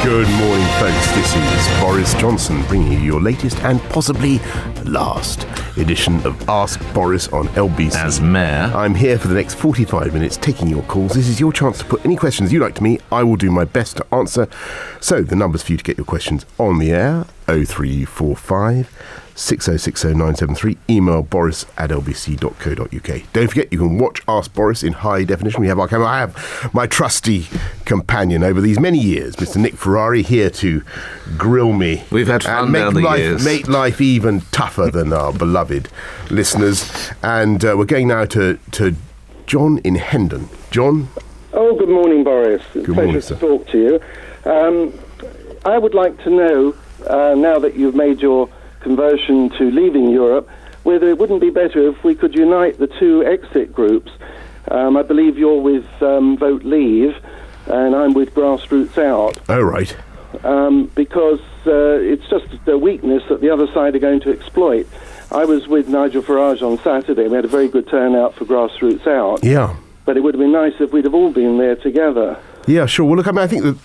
Good morning, folks. This is Boris Johnson bringing you your latest and possibly last edition of Ask Boris on LBC. As Mayor, I'm here for the next 45 minutes taking your calls. This is your chance to put any questions you like to me. I will do my best to answer. So the numbers for you to get your questions on the air: 0345 6060973. Email boris@lbc.co.uk. Don't forget, you can watch Ask Boris in high definition. We have our camera. I have my trusty companion over these many years, Mr. Nick Ferrari, here to grill me. We've had fun down the years. Make life even tougher than our beloved listeners. And we're going now to John in Hendon. John? Oh, good morning, Boris. It's a pleasure to talk to you. I would like to know, now that you've made your conversion to leaving Europe, whether it wouldn't be better if we could unite the two exit groups. I believe you're with Vote Leave, and I'm with Grassroots Out. Oh, right. Because it's just a weakness that the other side are going to exploit. I was with Nigel Farage on Saturday. We had a very good turnout for Grassroots Out. Yeah. But it would have been nice if we'd have all been there together. Yeah, sure. Well, look, I mean,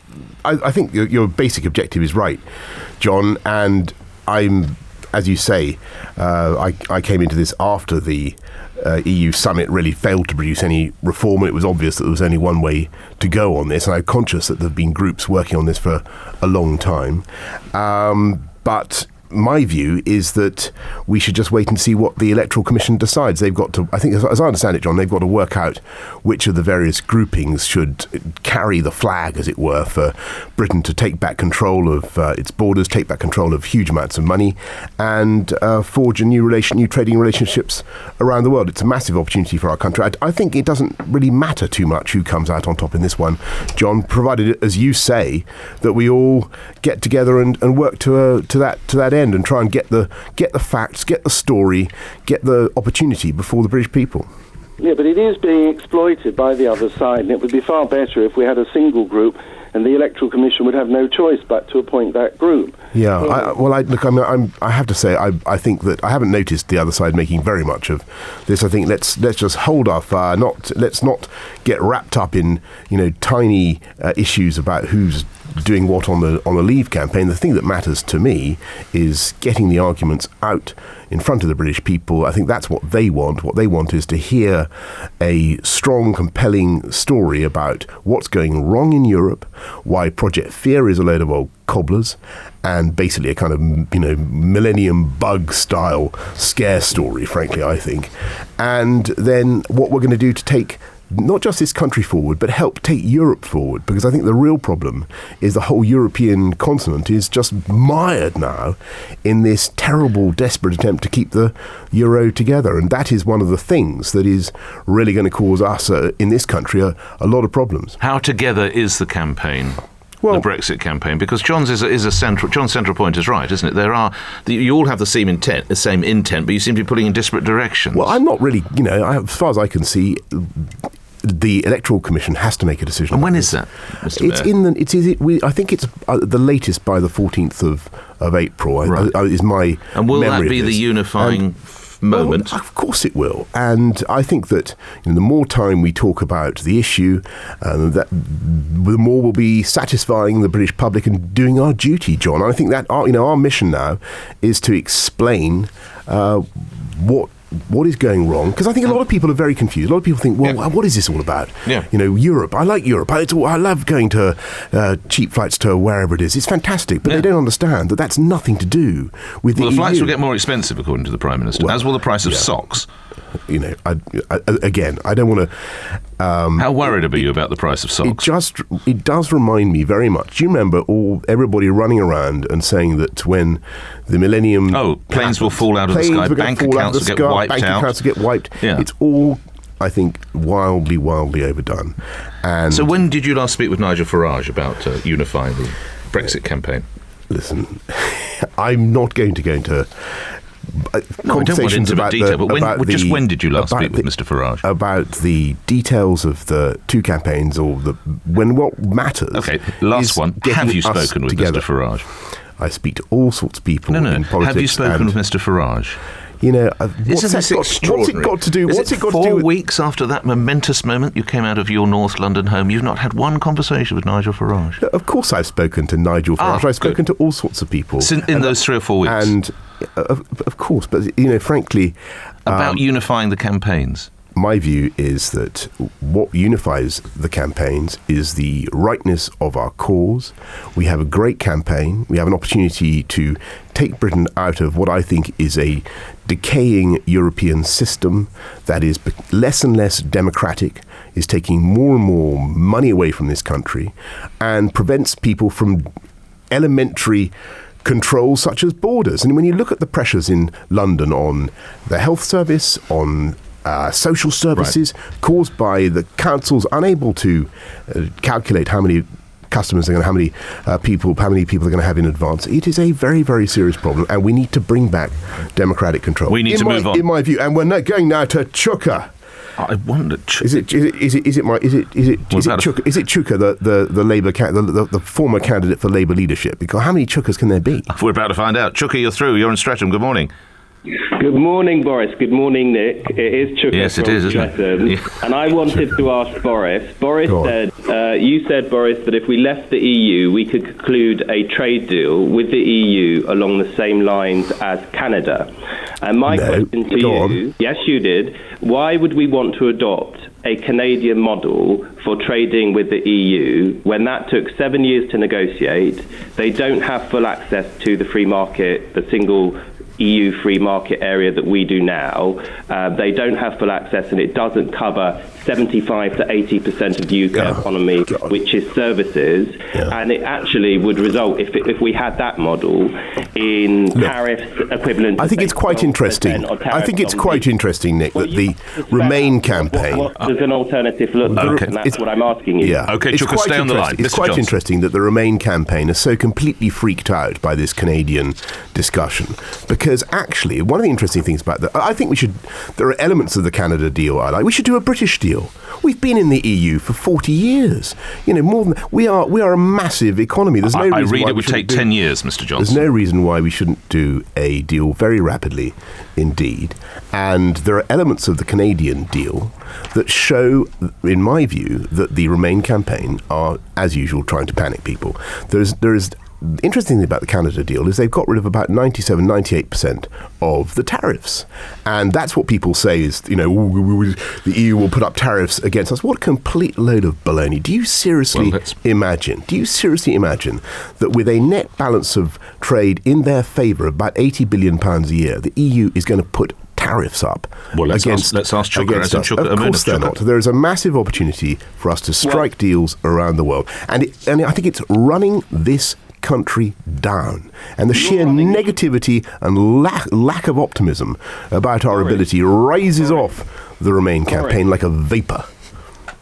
I think your basic objective is right, John, and I'm, as you say, I came into this after the EU summit really failed to produce any reform, and it was obvious that there was only one way to go on this, and I'm conscious that there have been groups working on this for a long time. But my view is that we should just wait and see what the Electoral Commission decides. They've got to, I think, as I understand it, John, they've got to work out which of the various groupings should carry the flag, as it were, for Britain to take back control of its borders, take back control of huge amounts of money, and forge new trading relationships around the world. It's a massive opportunity for our country. I think it doesn't really matter too much who comes out on top in this one, John, provided, as you say, that we all get together and work to that end and try and get the facts, get the story, get the opportunity before the British people. Yeah, but it is being exploited by the other side, and it would be far better if we had a single group and the Electoral Commission would have no choice but to appoint that group. Yeah, I have to say, I think that I haven't noticed the other side making very much of this. I think let's just hold our fire. Let's not get wrapped up in tiny issues about who's doing what on the Leave campaign. The thing that matters to me is getting the arguments out in front of the British people. I think that's what they want. What they want is to hear a strong, compelling story about what's going wrong in Europe, why Project Fear is a load of old cobblers, and basically a kind of millennium bug style scare story, frankly, I think. And then what we're going to do to take not just this country forward, but help take Europe forward, because I think the real problem is the whole European continent is just mired now in this terrible, desperate attempt to keep the euro together, and that is one of the things that is really going to cause us in this country a lot of problems. How together is the campaign? Well, the Brexit campaign, because John's central point is right, isn't it? You all have the same intent, but you seem to be pulling in disparate directions. Well, I'm not really, as far as I can see, the Electoral Commission has to make a decision. And when is that, Mr. Mayor? I think it's the latest by the 14th of April. Right. Is my and will memory that be the unifying moment? Well, of course it will. And I think that the more time we talk about the issue, the more we'll be satisfying the British public and doing our duty, John. I think that our mission now is to explain what is going wrong, because I think a lot of people are very confused. A lot of people think, what is this all about? Yeah. Europe. I like Europe. I love going to cheap flights to wherever it is. It's fantastic, but they don't understand that that's nothing to do with the EU. The flights will get more expensive, according to the Prime Minister, as will the price of socks. I don't want to... How worried are you about the price of socks? It does remind me very much. Do you remember everybody running around and saying that when the millennium... planes will fall out of the sky, bank accounts will get wiped. Yeah. It's all, I think, wildly, wildly overdone. And so when did you last speak with Nigel Farage about unifying the Brexit campaign? Listen, I'm not going to go into... conversations about detail, when did you last speak with Mr. Farage? About the details of the two campaigns, or what matters. Okay, last one. Have you spoken with Mr. Farage? I speak to all sorts of people in politics. Have you spoken with Mr. Farage? What's it got to do? What's it got to do? 4 weeks after that momentous moment you came out of your North London home, you've not had one conversation with Nigel Farage? Of course I've spoken to Nigel Farage. I've spoken to all sorts of people. In those 3 or 4 weeks? And, of course, but, frankly... About unifying the campaigns? My view is that what unifies the campaigns is the rightness of our cause. We have a great campaign. We have an opportunity to take Britain out of what I think is a decaying European system that is less and less democratic, is taking more and more money away from this country, and prevents people from elementary controls such as borders. And when you look at the pressures in London on the health service, on social services, caused by the councils unable to calculate how many customers they're going to, how many people they're going to have in advance. It is a very, very serious problem, and we need to bring back democratic control. We need to move on, in my view. And we're not going now to Chuka. I wonder. Is it Chuka, the Labour the former candidate for Labour leadership? Because how many Chukas can there be? We're about to find out. Chuka, you're through. You're in Streatham. Good morning. Good morning, Boris. Good morning, Nick. It is Chuka. Yes, it is, isn't it? Yeah. And I wanted to ask Boris. Boris said, you said, Boris, that if we left the EU, we could conclude a trade deal with the EU along the same lines as Canada. And my question to you, yes, you did. Why would we want to adopt a Canadian model for trading with the EU when that took 7 years to negotiate? They don't have full access to the free market, the single EU free market area that we do now. They don't have full access, and it doesn't cover 75 to 80% of the UK economy, which is services. And it actually would result, if we had that model, in tariffs equivalent. I think it's quite interesting. I think it's quite interesting, Nick, that the Remain campaign. What does an alternative look like? And that's what I'm asking you. Yeah. Okay, Chuka, stay on the line. It's quite interesting that the Remain campaign is so completely freaked out by this Canadian discussion, because actually one of the interesting things about that, I think there are elements of the Canada deal I like. We should do a British deal. We've been in the EU for 40 years. More than we are a massive economy. There's no reason I read why it would take 10 years, Mr. Johnson. There's no reason why we shouldn't do a deal very rapidly indeed. And there are elements of the Canadian deal that show, in my view, that the Remain campaign are, as usual, trying to panic people. There is the interesting thing about the Canada deal is they've got rid of about 98% of the tariffs. And that's what people say is, the EU will put up tariffs against us. What a complete load of baloney. Do you seriously imagine that with a net balance of trade in their favour of about £80 billion a year, the EU is going to put tariffs up let's ask Chuka. Of course they're not. There is a massive opportunity for us to strike deals around the world. And I think it's running this country down, and the sheer negativity and lack of optimism about our ability raises off the Remain campaign like a vapour.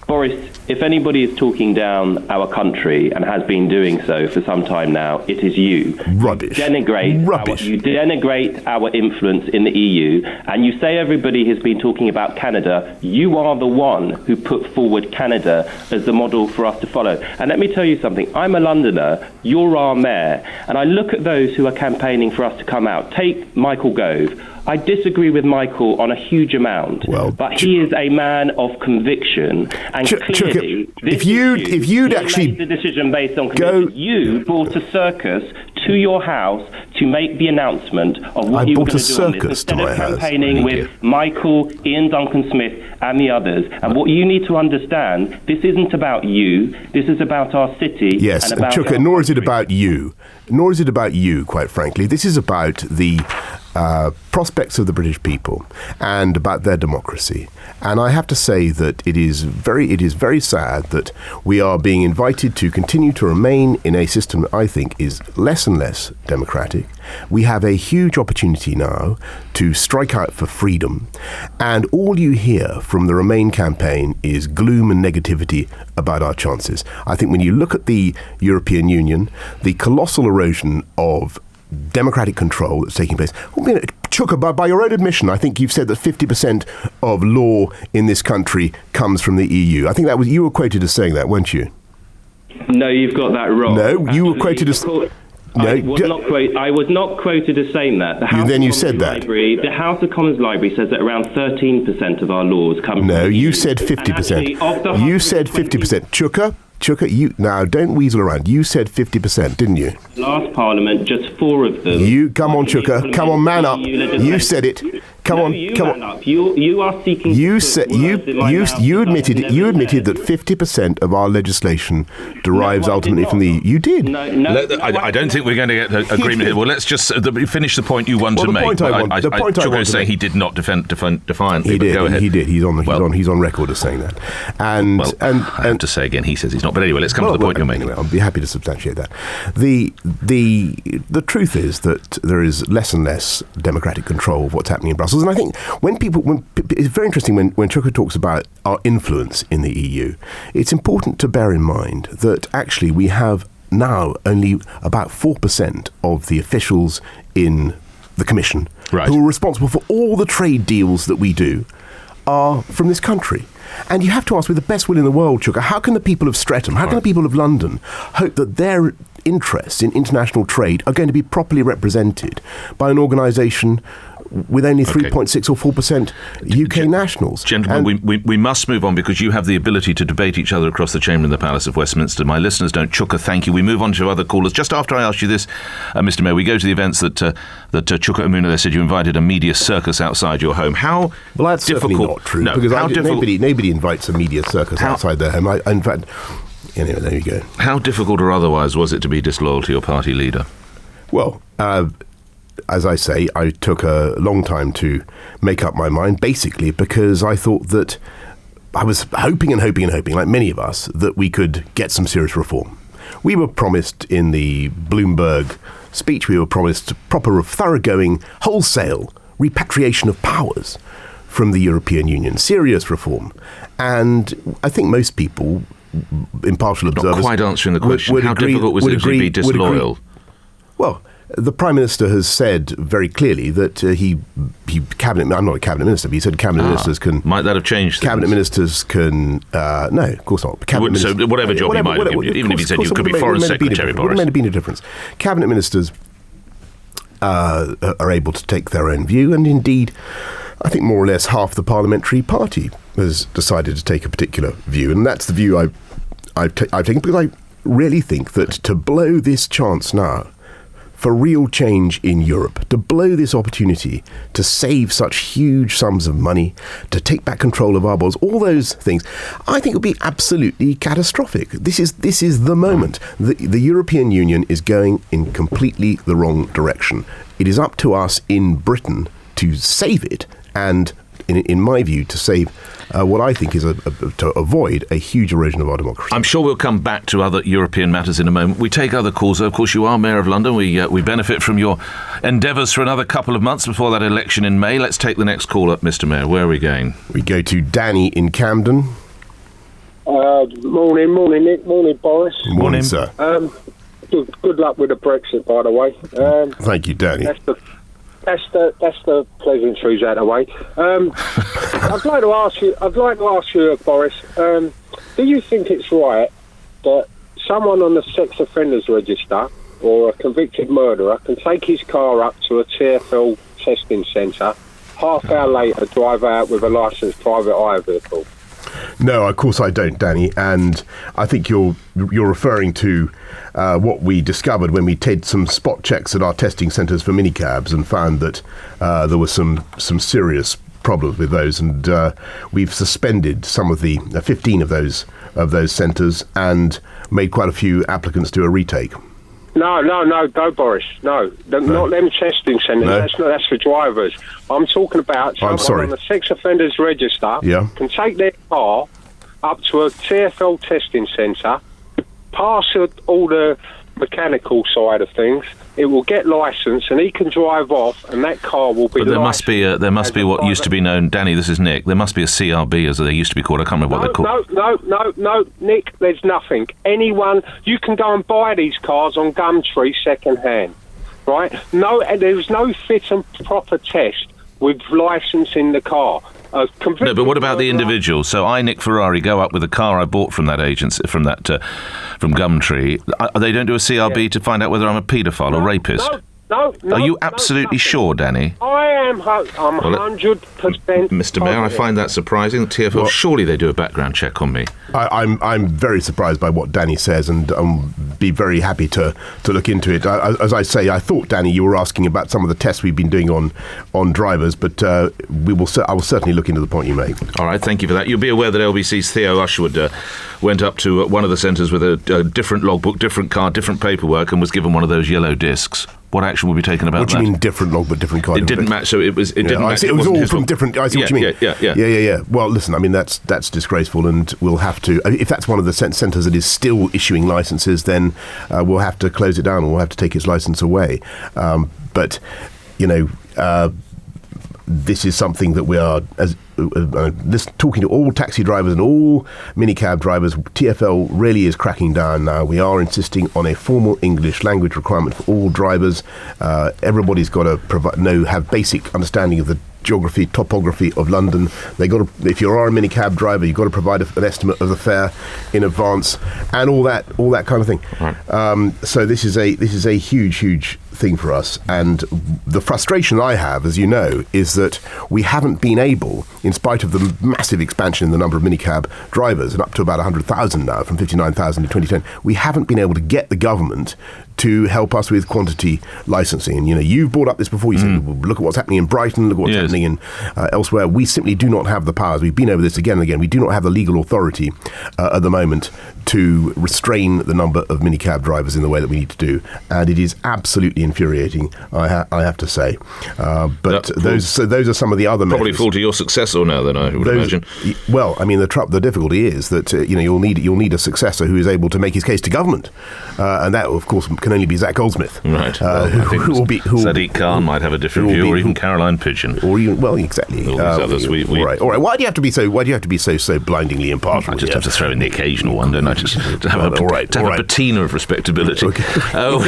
Boris, if anybody is talking down our country and has been doing so for some time now, it is you. Rubbish. You denigrate our influence in the EU, and you say everybody has been talking about Canada. You are the one who put forward Canada as the model for us to follow. And let me tell you something. I'm a Londoner. You're our mayor. And I look at those who are campaigning for us to come out. Take Michael Gove. I disagree with Michael on a huge amount, but he is a man of conviction, and clearly, if you'd actually made the decision based on conviction. You brought a circus to your house to make the announcement of what you were going to do on this, instead of campaigning with Michael, Ian Duncan Smith, and the others. And what you need to understand, this isn't about you. This is about our city. Yes, and Chuka, nor is it about you. Nor is it about you, quite frankly. This is about the prospects of the British people and about their democracy. And I have to say that it is very sad that we are being invited to continue to remain in a system that I think is less and less democratic. We have a huge opportunity now to strike out for freedom, and all you hear from the Remain campaign is gloom and negativity about our chances. I think when you look at the European Union, the colossal erosion of democratic control that's taking place. Chuka, by your own admission, I think you've said that 50% of law in this country comes from the EU. I think you were quoted as saying that, weren't you? No, you've got that wrong. No, you were quoted as... No, I was not quoted as saying that. You said that. The House of Commons Library says that around 13% of our laws come from... No, you said 50%. You said 50%. Chuka, you now don't weasel around. You said 50%, didn't you? Last Parliament, just 4 of them. Come on, Chuka. Come on, man up. You said it. Come on. You are seeking. You said you admitted that 50% of our legislation derives ultimately from the. You did. I don't think we're going to get an agreement here. Well, let's just finish the point you want to make. The point I want to say make. He did not defiantly. He did. Go ahead. He did. He's on record as saying that. And I have to say again, he says he's not. But anyway, let's come to the point you're making. Anyway, I'll be happy to substantiate that. The truth is that there is less and less democratic control of what's happening in Brussels. And I think it's very interesting when Chuka talks about our influence in the EU, it's important to bear in mind that actually we have now only about 4% of the officials in the Commission who are responsible for all the trade deals that we do are from this country. And you have to ask, with the best will in the world, Chuka, how can the people of Streatham, how can the people of London hope that their interests in international trade are going to be properly represented by an organisation with only 3.6 or 4% UK nationals? Gentlemen, we must move on because you have the ability to debate each other across the chamber in the Palace of Westminster. My listeners don't. Chuka, thank you. We move on to other callers. Just after I asked you this, Mr. Mayor, we go to the events that Chuka Umunna there said you invited a media circus outside your home. How well, that's difficult? Certainly not true. No, because nobody invites a media circus outside their home. In fact, anyway, there you go. How difficult or otherwise was it to be disloyal to your party leader? Well, as I say, I took a long time to make up my mind, basically because I thought that I was hoping, like many of us, that we could get some serious reform. We were promised in the Bloomberg speech, we were promised proper, thoroughgoing, wholesale repatriation of powers from the European Union, serious reform. And I think most people, impartial observers... Not quite answering the question. How difficult was it to be disloyal? Well, the Prime Minister has said very clearly that I'm not a cabinet minister, but he said cabinet ministers can... Might that have changed things? Cabinet ministers can... no, of course not. So whatever job he might have, even if he said you could be Foreign Secretary, Boris. It would have made a difference. Cabinet ministers are able to take their own view, and indeed, I think more or less half the parliamentary party has decided to take a particular view, and that's the view I've taken, because I really think that to blow this chance now for real change in Europe, to blow this opportunity to save such huge sums of money, to take back control of our borders, all those things, I think would be absolutely catastrophic. This is the moment. The European Union is going in completely the wrong direction. It is up to us in Britain to save it, and in my view, to save what I think is to avoid a huge erosion of our democracy. I'm sure we'll come back to other European matters in a moment. We take other calls. Of course, you are Mayor of London. We benefit from your endeavours for another couple of months before that election in May. Let's take the next call up, Mr. Mayor. Where are we going? We go to Danny in Camden. Morning, Nick. Morning, Boris. Morning, sir. Good luck with the Brexit, by the way. Thank you, Danny. That's the pleasantries out of the way. I'd like to ask you, Boris. Do you think it's right that someone on the sex offenders register or a convicted murderer can take his car up to a TfL testing centre, half hour later drive out with a licensed private hire vehicle? No, of course I don't, Danny. And I think you're referring to what we discovered when we did some spot checks at our testing centres for minicabs and found that there were some serious problems with those. And we've suspended some of the 15 of those centres and made quite a few applicants do a retake. No, Boris. No. Not them testing centres. No. That's for drivers. I'm talking about someone on the sex offenders register can take their car up to a TfL testing centre, pass all the mechanical side of things. It will get licensed, and he can drive off, and that car will be. But there must be what used to be known, Danny. This is Nick. There must be a CRB, as they used to be called. I can't remember what they're called. No, Nick. There's nothing. Anyone, you can go and buy these cars on Gumtree second hand, right? No, there's no fit and proper test with licensing the car. No, but what about the individual? So I, Nick Ferrari, go up with a car I bought from that agency, from Gumtree. They don't do a CRB to find out whether I'm a paedophile or rapist? No. Are you absolutely sure, Danny? I am. I'm 100%. Mr. Mayor, I find that surprising. The TfL, surely they do a background check on me. I'm very surprised by what Danny says, and be very happy to look into it. As I say, I thought, Danny, you were asking about some of the tests we've been doing on drivers, but I will certainly look into the point you make. All right, thank you for that. You'll be aware that LBC's Theo Ushwood went up to one of the centres with a different logbook, different card, different paperwork, and was given one of those yellow discs. What action will be taken about that? What do you mean different logbook, different card? It didn't match, so it didn't match. It was all from different... I see what you mean. Yeah. Well, listen, I mean, that's disgraceful, and we'll have to... If that's one of the centres that is still issuing licences, then we'll have to close it down, or we'll have to take its licence away. But, this is something that we are... talking to all taxi drivers and all minicab drivers, TfL really is cracking down now. We are insisting on a formal English language requirement for all drivers. Everybody's got to have basic understanding of the geography, topography of London. They got to, if you are a minicab driver, you've got to provide an estimate of the fare in advance, and all that kind of thing. Right. So this is a huge thing for us, and the frustration I have, as you know, is that we haven't been able, in spite of the massive expansion in the number of minicab drivers, and up to about 100,000 now, from 59,000 in 2010, we haven't been able to get the government to help us with quantity licensing. And you've brought up this before. You said, look at what's happening in Brighton, look at what's happening in elsewhere. We simply do not have the powers. We've been over this again and again. We do not have the legal authority at the moment to restrain the number of minicab drivers in the way that we need to do, and it is absolutely infuriating, I have to say. But those are some of the other probably measures. fall to your successor now, then, I would imagine. Well, I mean, the difficulty is that you'll need a successor who is able to make his case to government, and that, of course, can only be Zach Goldsmith. Right. Sadiq Khan might have a different view, or even Caroline Pigeon, or even exactly. All these others. All right. Why do you have to be so blindingly impartial? I just have to throw in the occasional one, don't I? Just to have a patina of respectability. Okay. Oh,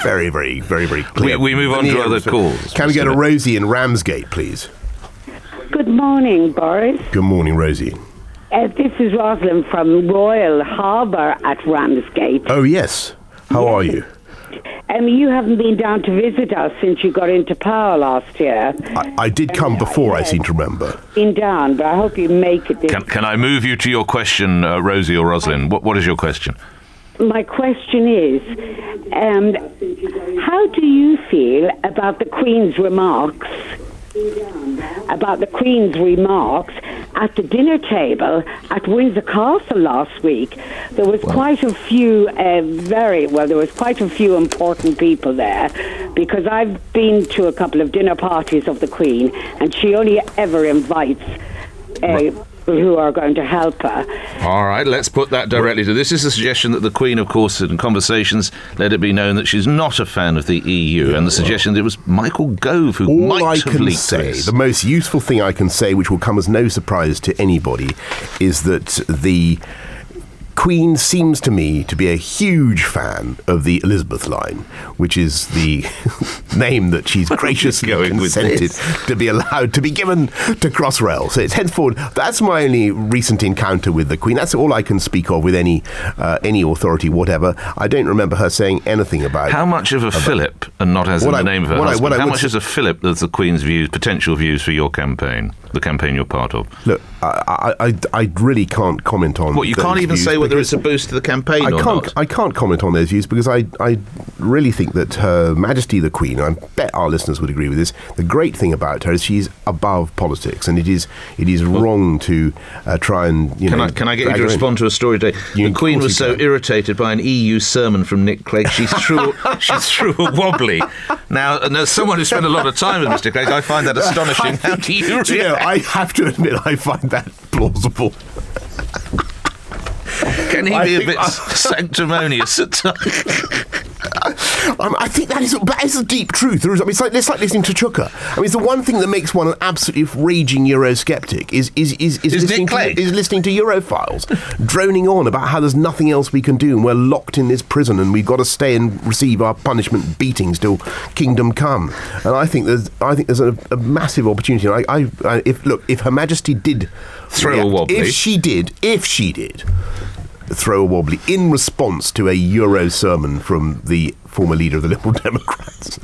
very, very, very, very clear. We move on to other calls. Can we go to Rosie in Ramsgate, please? Good morning, Boris. Good morning, Rosie. This is Rosalind from Royal Harbour at Ramsgate. Oh, yes. How are you? You haven't been down to visit us since you got into power last year. I did come before, I seem to remember. Been down, but I hope you make it. Can I move you to your question, Rosie or Rosalind? What is your question? My question is, how do you feel about the Queen's remarks? At the dinner table at Windsor Castle last week. There was quite a few important people there, because I've been to a couple of dinner parties of the Queen, and she only ever invites people who are going to help her. All right, let's put that directly to this. Is a suggestion that the Queen, of course, in conversations, let it be known that she's not a fan of the EU, and the suggestion that it was Michael Gove who might have leaked this. The most useful thing I can say, which will come as no surprise to anybody, is that the Queen seems to me to be a huge fan of the Elizabeth line, which is the name that she's graciously consented to be allowed to be given to Crossrail. So it's henceforward. That's my only recent encounter with the Queen. That's all I can speak of with any authority, whatever. I don't remember her saying anything about how much of a fillip, and not as in the name of her husband. How much is a fillip of the Queen's views, potential views for your campaign, the campaign you're part of? Look, I really can't comment on. What, you can't even say whether it's a boost to the campaign or not? I can't comment on those views, because I really think that Her Majesty the Queen, I bet our listeners would agree with this, the great thing about her is she's above politics, and it is wrong to try and Can I get you to respond to a story today? The Queen was so irritated by an EU sermon from Nick Clegg, she threw a wobbly. Now, as someone who spent a lot of time with Mr. Clegg, I find that astonishing. How do you react? I have to admit, I find that plausible. Can he be a bit sanctimonious at times? I think that is a deep truth. It's like listening to Chuka. I mean, it's the one thing that makes one an absolutely raging Eurosceptic is listening to Europhiles droning on about how there's nothing else we can do and we're locked in this prison and we've got to stay and receive our punishment beatings till kingdom come. And I think there's a massive opportunity. If Her Majesty did throw a wobbly, if she did throw a wobbly in response to a Euro sermon from the former leader of the Liberal Democrats,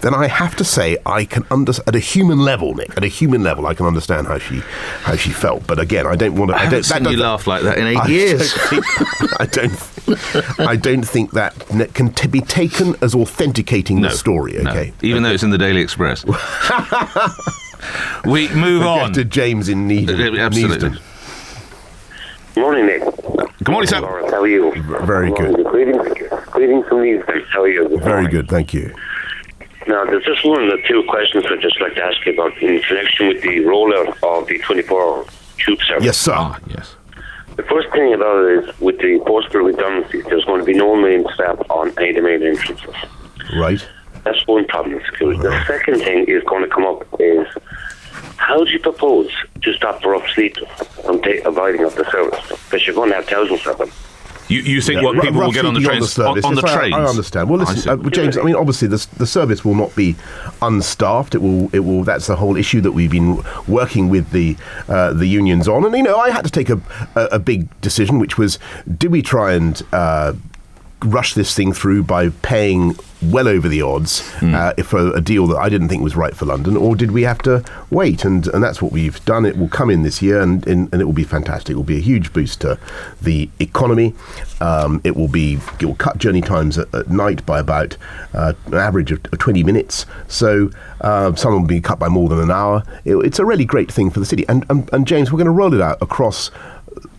then I have to say I can at a human level, Nick. At a human level, I can understand how she felt. But again, I don't want to. I haven't seen you laugh like that in 8 years. I don't think that can be taken as authenticating the story. Okay, even though it's in the Daily Express. We move on to James in Needham. Absolutely. Morning, Nick. Good morning, sir. Boris, how are you? Very good. Greetings from Needham. How are you? Very good, thank you. Now, there's just one of the two questions I'd just like to ask you about in connection with the rollout of the 24-hour tube service. Yes, sir. Yes. The first thing about it is, with the postal redundancy, there's going to be no main staff on any of the main entrances. Right. That's one problem of security. The second thing is going to come up is, how do you propose to stop rough sleepers from avoiding of the service? Because you're going to have thousands of them. You think what people will get on the trains? On the trains? I understand. Well, listen, James. I mean, obviously, the service will not be unstaffed. It will. That's the whole issue that we've been working with the unions on. And I had to take a big decision, which was, do we try and rush this thing through by paying well over the odds for a deal that I didn't think was right for London, or did we have to wait? And that's what we've done. It will come in this year, and it will be fantastic. It will be a huge boost to the economy. It will cut journey times at night by about an average of 20 minutes. So some will be cut by more than an hour. It's a really great thing for the city. And James, we're going to roll it out across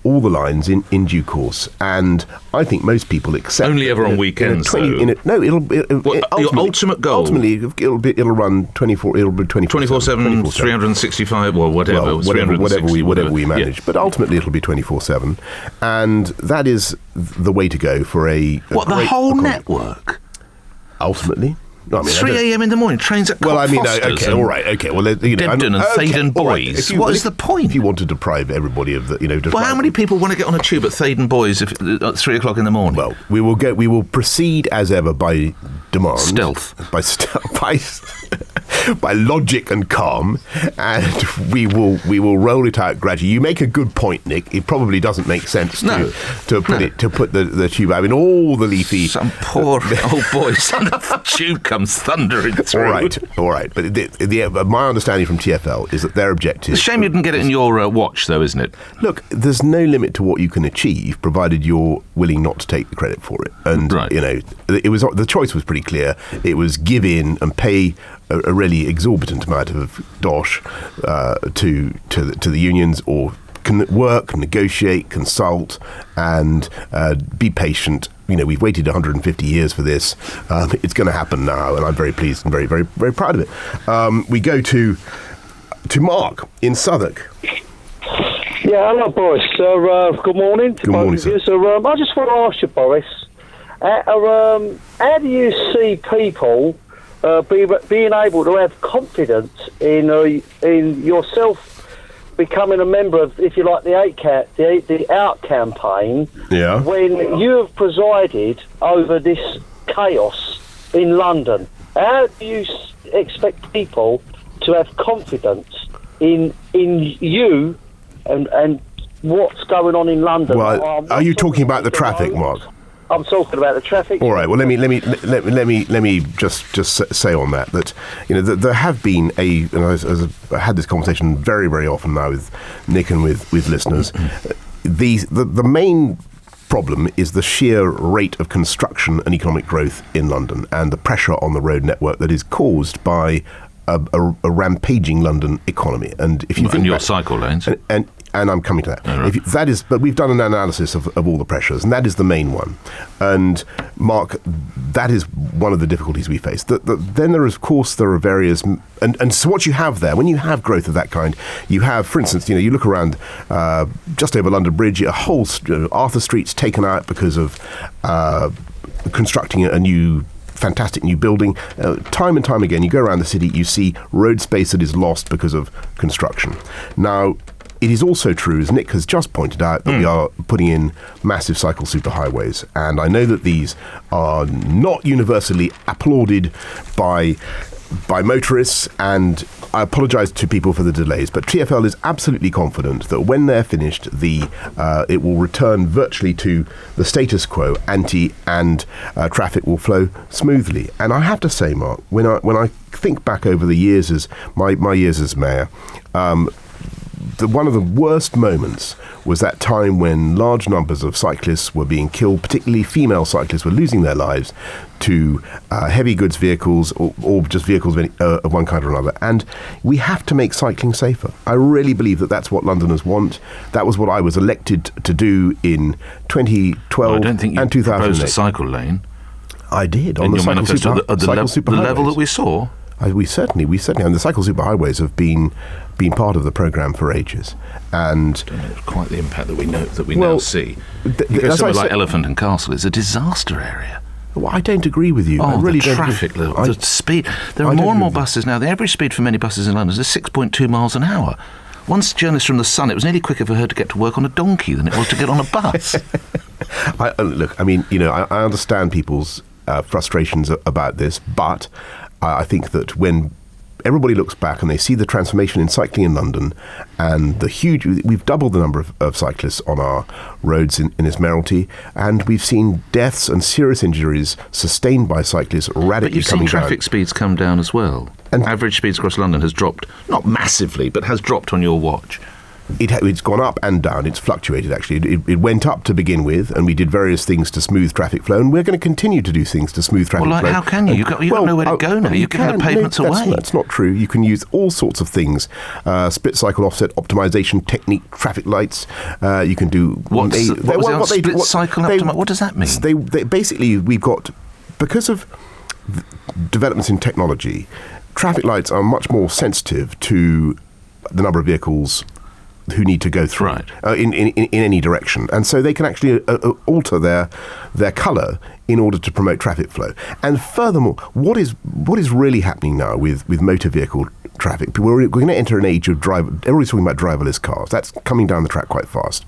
all the lines in due course, and I think most people accept. Only ever on weekends. Your ultimate goal. Ultimately, it'll run 24. It'll be 24/7, 365, or whatever. Whatever we manage. Yeah. But ultimately, it'll be 24/7, and that is the way to go for the whole network. Ultimately. No, I mean, 3 a.m. in the morning, trains at Debden and Thaden Boys. What is the point? If you want to deprive everybody of the, how many people want to get on a tube at Thaden Boys at 3 o'clock in the morning? Well, we will proceed as ever by demand, stealth, by logic and calm, and we will roll it out gradually. You make a good point, Nick. It probably doesn't make sense to put the tube out. I mean, all the leafy. Some poor old boys on the tube comes thundering through. All right. But my understanding from TfL is that their objective... It's a shame you didn't get it in your watch, though, isn't it? Look, there's no limit to what you can achieve, provided you're willing not to take the credit for it. And, the choice was pretty clear. It was give in and pay a really exorbitant amount of dosh to the unions, or work, negotiate, consult, and be patient. We've waited 150 years for this. It's going to happen now, and I'm very pleased and very, very, very proud of it. We go to Mark in Southwark. Yeah, hello, Boris. Good morning. Good morning, sir. So, I just want to ask you, Boris, how do you see people being able to have confidence in yourself becoming a member of, if you like, the Out campaign, when you have presided over this chaos in London? How do you expect people to have confidence in you and what's going on in London? Well, are you talking about the traffic, Mark? I'm talking about the traffic. All right. Well, let me just say on that there have been I had this conversation very, very often now with Nick and with listeners. The main problem is the sheer rate of construction and economic growth in London, and the pressure on the road network that is caused by a rampaging London economy. And if you think your cycle lanes. And I'm coming to that. Oh, right. But we've done an analysis of all the pressures, and that is the main one. And Mark, that is one of the difficulties we face. Then there are various, and so what you have there, when you have growth of that kind, you have, for instance, you look around just over London Bridge, a whole Arthur Street's taken out because of constructing a new fantastic new building. Time and time again, you go around the city, you see road space that is lost because of construction. Now, it is also true, as Nick has just pointed out, that we are putting in massive cycle superhighways. And I know that these are not universally applauded by motorists, and I apologise to people for the delays, but TfL is absolutely confident that when they're finished, it will return virtually to the status quo ante, and traffic will flow smoothly. And I have to say, Mark, when I think back over the years as my years as mayor, one of the worst moments was that time when large numbers of cyclists were being killed, particularly female cyclists were losing their lives to heavy goods vehicles or just vehicles of one kind or another. And we have to make cycling safer. I really believe that that's what Londoners want. That was what I was elected to do in 2012 and 2008. I don't think you proposed a cycle lane. I did. On the cycle the level that we saw. We certainly, and the cycle superhighways have been part of the programme for ages, and I don't know quite the impact that we now see. You go somewhere like Elephant and Castle, it's a disaster area. Well, I don't agree with you. I really don't. Traffic, the speed. There are more and more buses now. The average speed for many buses in London is 6.2 miles an hour. Once journalist from The Sun, it was nearly quicker for her to get to work on a donkey than it was to get on a bus. Look, I mean, I understand people's frustrations about this, but I think that when everybody looks back and they see the transformation in cycling in London and we've doubled the number of cyclists on our roads in this mayoralty, and we've seen deaths and serious injuries sustained by cyclists radically coming down. But you've seen traffic speeds come down as well. And average speeds across London has dropped, not massively, but has dropped on your watch. It's gone up and down. It's fluctuated, actually. It went up to begin with, and we did various things to smooth traffic flow, and we're going to continue to do things to smooth traffic flow. Well, how can you? You've got nowhere to go now. You're giving the pavements away. That's not true. You can use all sorts of things. Split cycle offset optimization technique, traffic lights. You can do... What does that mean? They basically, we've got... Because of developments in technology, traffic lights are much more sensitive to the number of vehicles who need to go through in any direction, and so they can actually alter their colour in order to promote traffic flow. And furthermore, what is really happening now with motor vehicle traffic? We're going to enter an age of everybody's talking about driverless cars. That's coming down the track quite fast.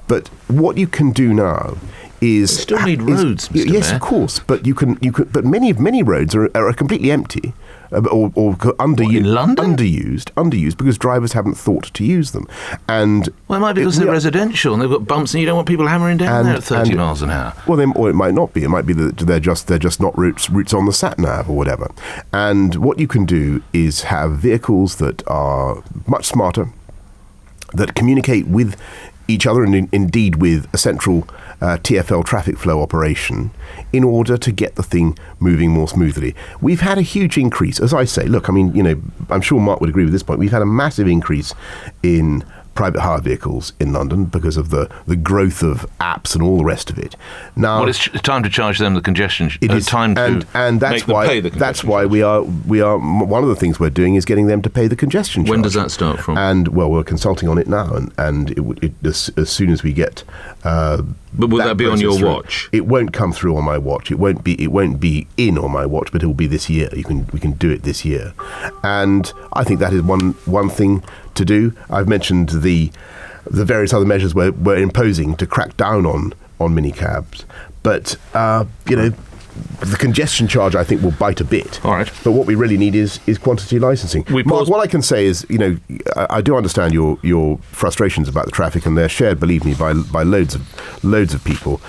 But what you can do now is you still need roads, Mr. Yes, Mayor. Of course, but you can. But many roads are completely empty. Or underused because drivers haven't thought to use them. And it might be because they're residential and they've got bumps, and you don't want people hammering down there at 30 miles an hour. Well, or it might not be. It might be that they're just not routes on the sat nav or whatever. And what you can do is have vehicles that are much smarter, that communicate with each other and indeed with a central TfL traffic flow operation in order to get the thing moving more smoothly. We've had a huge increase, as I say. Look, I mean, I'm sure Mark would agree with this point. We've had a massive increase in private hire vehicles in London because of the growth of apps and all the rest of it. Now, it's time to charge them the congestion. It is time to and that's make them pay the congestion. That's why we are one of the things we're doing is getting them to pay the congestion charge. When does that start from? And we're consulting on it now, and as soon as we get. But will that be on your watch? It won't come through on my watch. It won't be in on my watch, but it will be this year. We can do it this year, and I think that is one thing to do. I've mentioned the various other measures we're imposing to crack down on minicabs, but the congestion charge, I think, will bite a bit. All right. But what we really need is quantity licensing. Mark, what I can say is, I do understand your frustrations about the traffic, and they're shared, believe me, by loads of people.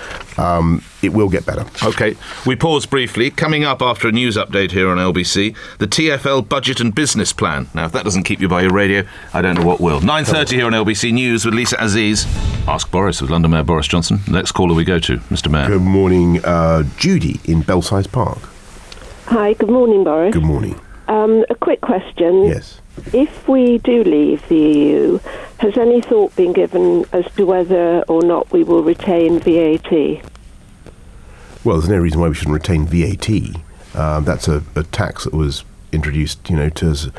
It will get better. OK. We pause briefly. Coming up after a news update here on LBC, the TfL Budget and Business Plan. Now, if that doesn't keep you by your radio, I don't know what will. 9:30 here on LBC News with Lisa Aziz. Ask Boris with London Mayor Boris Johnson. Next caller we go to, Mr. Mayor. Good morning, Judy in Belsize Park. Hi, good morning, Boris. Good morning. A quick question. Yes. If we do leave the EU, has any thought been given as to whether or not we will retain VAT? Well, there's no reason why we shouldn't retain VAT. That's a tax that was introduced, as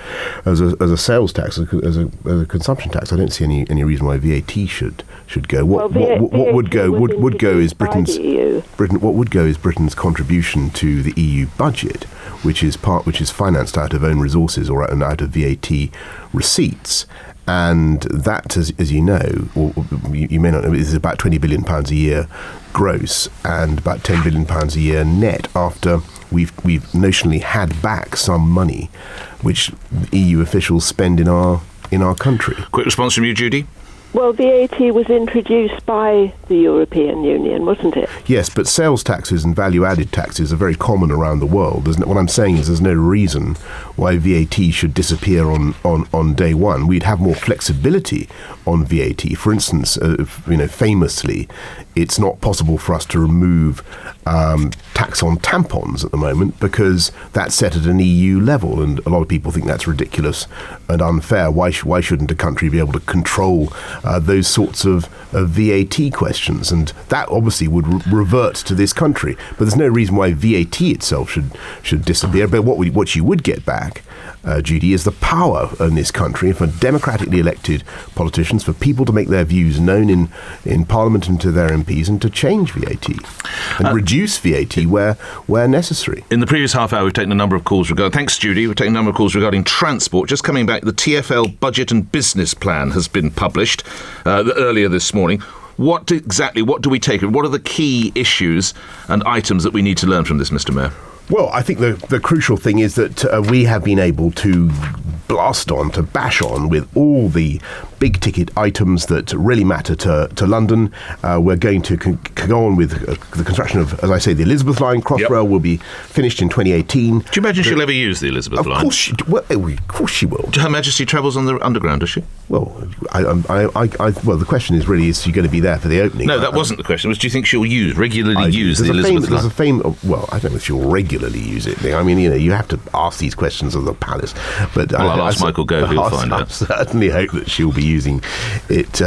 a sales tax, as a consumption tax. I don't see any reason why VAT should go. What would go is Britain's contribution to the EU budget, which is financed out of own resources or out of VAT receipts. And that, as you know, or you may not know, is about £20 billion a year gross and about £10 billion a year net after we've notionally had back some money which EU officials spend in our country. Quick response from you, Judy? Well, VAT was introduced by the European Union, wasn't it? Yes, but sales taxes and value-added taxes are very common around the world. What I'm saying is there's no reason why VAT should disappear on day one. We'd have more flexibility on VAT. For instance, famously, it's not possible for us to remove tax on tampons at the moment because that's set at an EU level, and a lot of people think that's ridiculous and unfair. Why shouldn't a country be able to control those sorts of VAT questions? And that obviously would revert to this country. But there's no reason why VAT itself should disappear. But what you would get back, Judy, is the power in this country for democratically elected politicians, for people to make their views known in Parliament and to their MPs, and to change VAT and reduce VAT where necessary. In the previous half hour, we've taken a number of calls regarding... Thanks, Judy. We've taken a number of calls regarding transport. Just coming back, the TfL Budget and Business Plan has been published earlier this morning. What do we take? What are the key issues and items that we need to learn from this, Mr. Mayor? Well, I think the crucial thing is that we have been able to bash on with all the big ticket items that really matter to London. We're going to go on with the construction of, as I say, the Elizabeth line. Crossrail will be finished in 2018. Do you imagine she'll ever use the Elizabeth line? Of course she will. Her Majesty travels on the underground, does she? Well, well, the question is really, is she going to be there for the opening? No, that wasn't the question. It was, do you think she'll regularly use the Elizabeth line? Well, I don't know if she'll regularly use it. I mean, you have to ask these questions of the palace. But I'll ask Michael Gove, he'll find out. I certainly hope that she'll be using it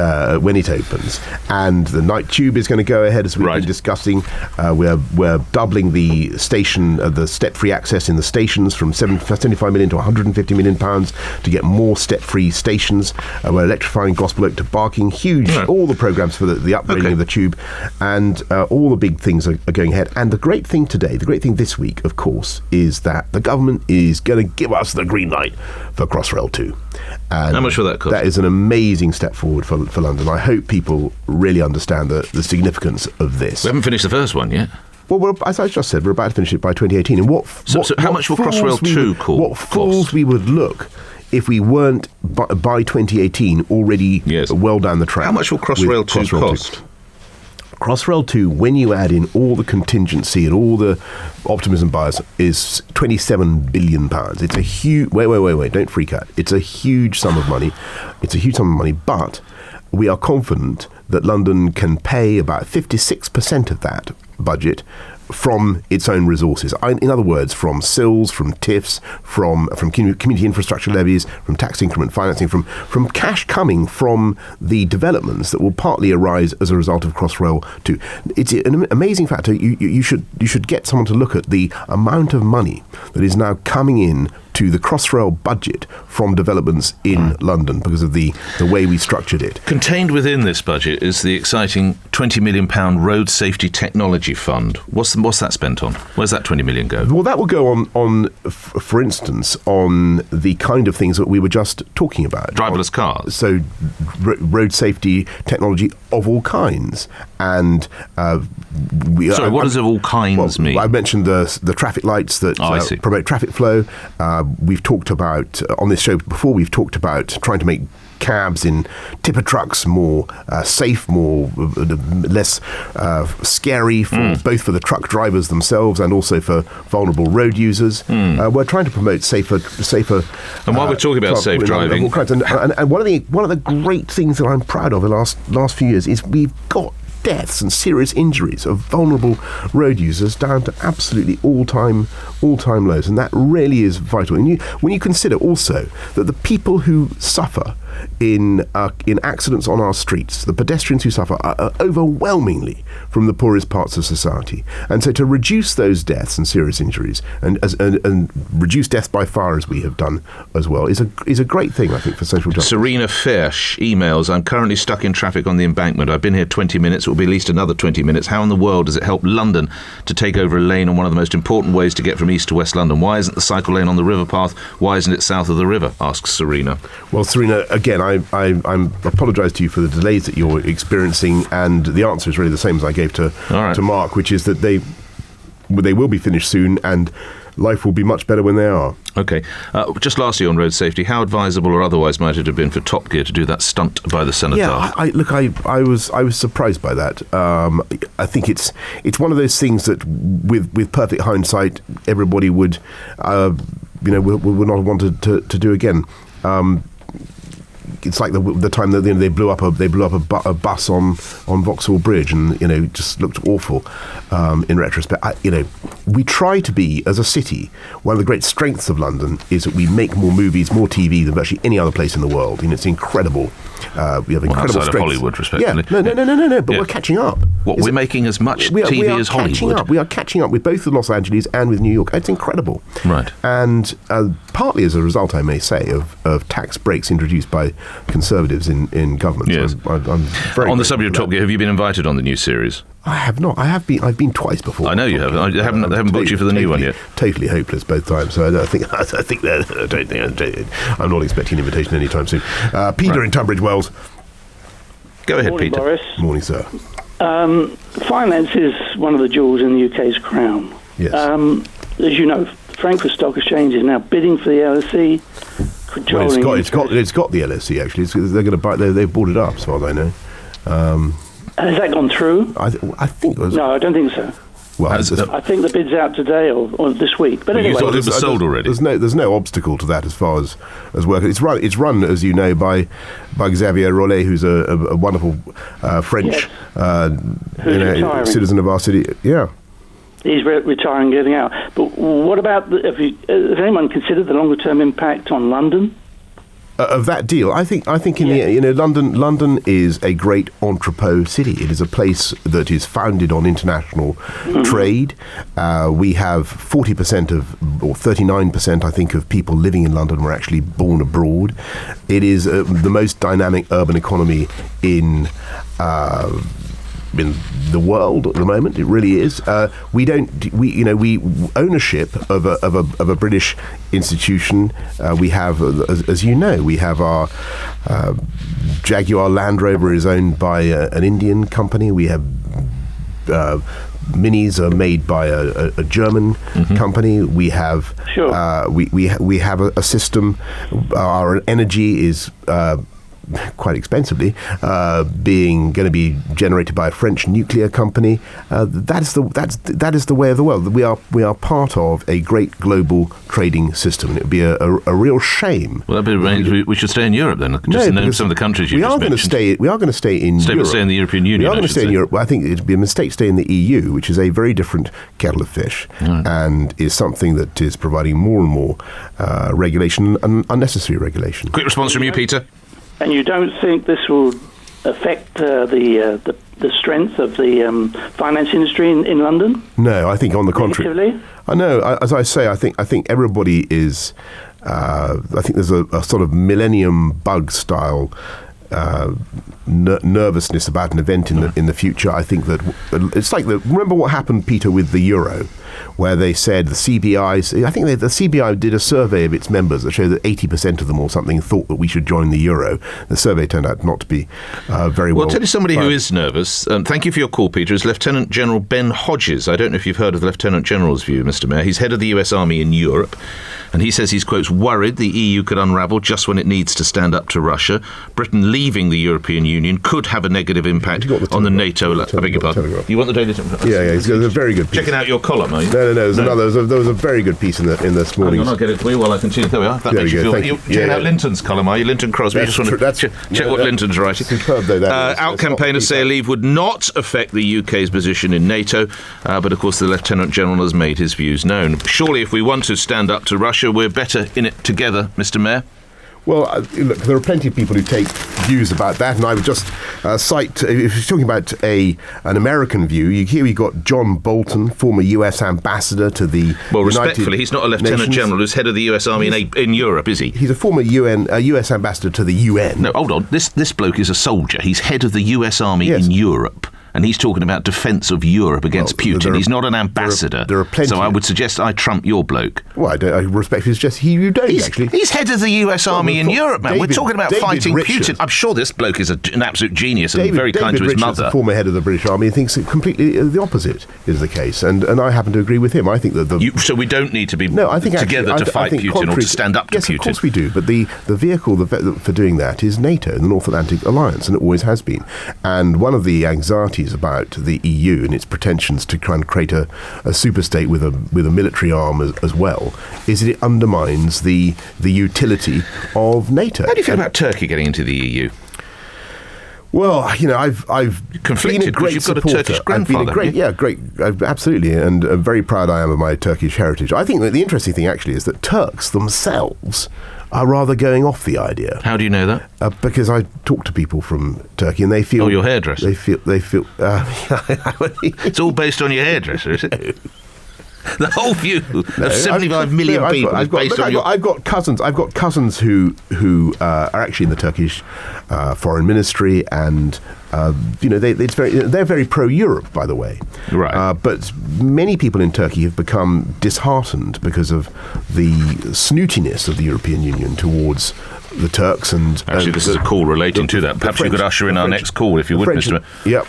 when it opens. And the night tube is going to go ahead, as we've been discussing. We're doubling the station, the step-free access in the stations from 75 million to 150 million pounds to get more step-free stations. We're electrifying Gospel Oak to Barking. Huge, all the programmes for the upgrading of the tube, and all the big things are going ahead. And the great thing this week, of course, is that the government is going to give us the green light for Crossrail 2. And how much will that cost? That is an amazing step forward for London. I hope people really understand the significance of this. We haven't finished the first one yet. Well, as I just said, we're about to finish it by 2018. And so how much will Crossrail 2 cost? What fools we would look if we weren't, by 2018, already well down the track. How much will Crossrail 2 cost? Crossrail 2, when you add in all the contingency and all the optimism bias, is £27 billion. It's a huge... Wait, don't freak out. It's a huge sum of money. But we are confident that London can pay about 56% of that budget from its own resources. In other words, from sills, from TIFs, from community infrastructure levies, from tax increment financing, from cash coming from the developments that will partly arise as a result of Crossrail 2. It's an amazing factor. You should get someone to look at the amount of money that is now coming in to the Crossrail budget from developments in London because of the way we structured it. Contained within this budget is the exciting £20 million Road Safety Technology Fund. What's that spent on? Where's that 20 million go? Well, that will go on, for instance, on the kind of things that we were just talking about. Driverless cars. So road safety technology of all kinds. And what does of all kinds mean? I mentioned the traffic lights that promote traffic flow. We've talked about, on this show before, we've talked about trying to make cabs in tipper trucks more safe, less scary, both for the truck drivers themselves and also for vulnerable road users. We're trying to promote safer. And while we're talking about safe driving, and one of the great things that I'm proud of the last few years is we've got deaths and serious injuries of vulnerable road users down to absolutely all-time lows, and that really is vital. And when you consider also that the people who suffer in accidents on our streets, the pedestrians who suffer are overwhelmingly from the poorest parts of society. And so to reduce those deaths and serious injuries and reduce death by far, as we have done as well, is a great thing, I think, for social justice. Serena Fish emails, I'm currently stuck in traffic on the embankment. I've been here 20 minutes. It will be at least another 20 minutes. How in the world does it help London to take over a lane on one of the most important ways to get from east to west London? Why isn't the cycle lane on the river path? Why isn't it south of the river? Asks Serena. Well, Serena, again, I apologise to you for the delays that you're experiencing, and the answer is really the same as I gave to Mark, which is that they will be finished soon, and life will be much better when they are. OK. Just lastly on road safety, how advisable or otherwise might it have been for Top Gear to do that stunt by the Cenotaph? Yeah, I was surprised by that. I think it's one of those things that with perfect hindsight, everybody would would not have wanted to do again. It's like the time that they blew up a bus on Vauxhall Bridge, and it just looked awful in retrospect. We try to be, as a city, one of the great strengths of London is that we make more movies, more TV than virtually any other place in the world. It's incredible. We have incredible strengths. Of Hollywood, respectively. Yeah, no. But we're catching up. We're making as much TV as Hollywood. We are catching up with both with Los Angeles and with New York. It's incredible. Right. And partly as a result, I may say, of tax breaks introduced by Conservatives in government. Yes. So I'm very on the subject of Top Gear, have you been invited on the new series? I have not. I've been twice before. I know you have. I haven't booked you for the new one yet. Totally hopeless both times. So I'm not expecting an invitation anytime soon. Peter in Tunbridge Wells. Go ahead, Morning, Peter. Boris. Morning, sir. Finance is one of the jewels in the UK's crown. Yes. As you know, Frankfurt Stock Exchange is now bidding for the LSE. Well, it's got the LSE actually. They're going to buy. They've bought it up, as far as I know. Has that gone through? I think it was. No, I don't think so. Well, I think the bid's out today or this week. But anyway, you thought it was sold already. There's no obstacle to that as far as work. It's run, as you know, by Xavier Rollet, who's a wonderful French citizen of our city. Yeah. He's retiring, getting out. But what about has anyone considered the longer term impact on London? Of that deal, I think London is a great entrepot city. It is a place that is founded on international trade. We have 40% or 39%, I think, of people living in London were actually born abroad. It is the most dynamic urban economy in the world at the moment. It really is. Ownership of a British institution. We have, as you know, we have our Jaguar Land Rover is owned by an Indian company. We have Minis are made by a German company. We have we have a system. Our energy is quite expensively going to be generated by a French nuclear company. That is the way of the world. We are part of a great global trading system, and it would be a real shame. Well, we should stay in Europe then. Just name some of the countries you just mentioned. We are going to stay in Europe. Stay in the European Union. We are going to stay in Europe. I think it would be a mistake to stay in the EU, which is a very different kettle of fish, and is something that is providing more and more regulation and unnecessary regulation. Quick response from you, Peter. And you don't think this will affect the strength of the finance industry in London? No, I think on the contrary. Negatively? I know. As I say, I think everybody is. I think there's a sort of millennium bug style nervousness about an event in the future. I think that it's like remember what happened, Peter, with the euro, where they said the CBI. I think the CBI did a survey of its members that showed that 80% of them or something thought that we should join the euro. The survey turned out not to be very well. Well, I'll tell you somebody who is nervous. Thank you for your call, Peter. Is Lieutenant General Ben Hodges. I don't know if you've heard of the Lieutenant General's view, Mr. Mayor. He's head of the US Army in Europe, and he says he's, quotes, worried the EU could unravel just when it needs to stand up to Russia. Britain leaving the European Union could have a negative impact on the NATO. I beg your pardon. You want the Daily Telegraph? Yeah, he's got a very good piece. Checking out your column, are you? No. There was a very good piece in this morning. I'll get it for you while I continue. There we are. That makes you feel. You're checking out Linton's column, are you? Linton Crosby. You just want to check what Linton's writing. Superb, though. Out campaigners say a leave would not affect the UK's position in NATO, but of course the Lieutenant General has made his views known. Surely, if we want to stand up to Russia, we're better in it together, Mr. Mayor. Well, look, there are plenty of people who take views about that, and I would just cite, if you're talking about an American view, here we've got John Bolton, former US ambassador to the respectfully, he's not a Lieutenant Nations. General who's head of the US Army in Europe, is he? He's a former US ambassador to the UN. No, hold on. This bloke is a soldier. He's head of the US Army in Europe. And he's talking about defence of Europe against Putin. He's not an ambassador. There are plenty. So I would suggest I trump your bloke. Well, I respectfully suggest you don't, actually. He's head of the US Army in Europe, man. We're talking about fighting Richard. Putin. I'm sure this bloke is an absolute genius and very kind to his Richard's mother. The former head of the British Army, thinks that completely the opposite is the case. And I happen to agree with him. I think that so we don't need to be together to fight Putin or to stand up to Putin. Yes, of course we do. But the vehicle for doing that is NATO, the North Atlantic Alliance, and it always has been. And one of the anxieties about the EU and its pretensions to try and create a superstate with a military arm as well is that it undermines the utility of NATO. How do you feel about Turkey getting into the EU? Well, I've conflicted been a great you've supporter. got a Turkish grandfather. Great, absolutely, and very proud I am of my Turkish heritage. I think that the interesting thing actually is that Turks themselves are rather going off the idea. How do you know that? Because I talk to people from Turkey, and they feel. Oh, your hairdresser. They feel. It's all based on your hairdresser, is it? The whole view of 75 million people is based on your... I've got cousins who are actually in the Turkish foreign ministry, and they're very pro-Europe, by the way. Right. But many people in Turkey have become disheartened because of the snootiness of the European Union towards the Turks. And actually, this is a call relating to that. Perhaps you could usher in our next call, if you would, Mr. Yep.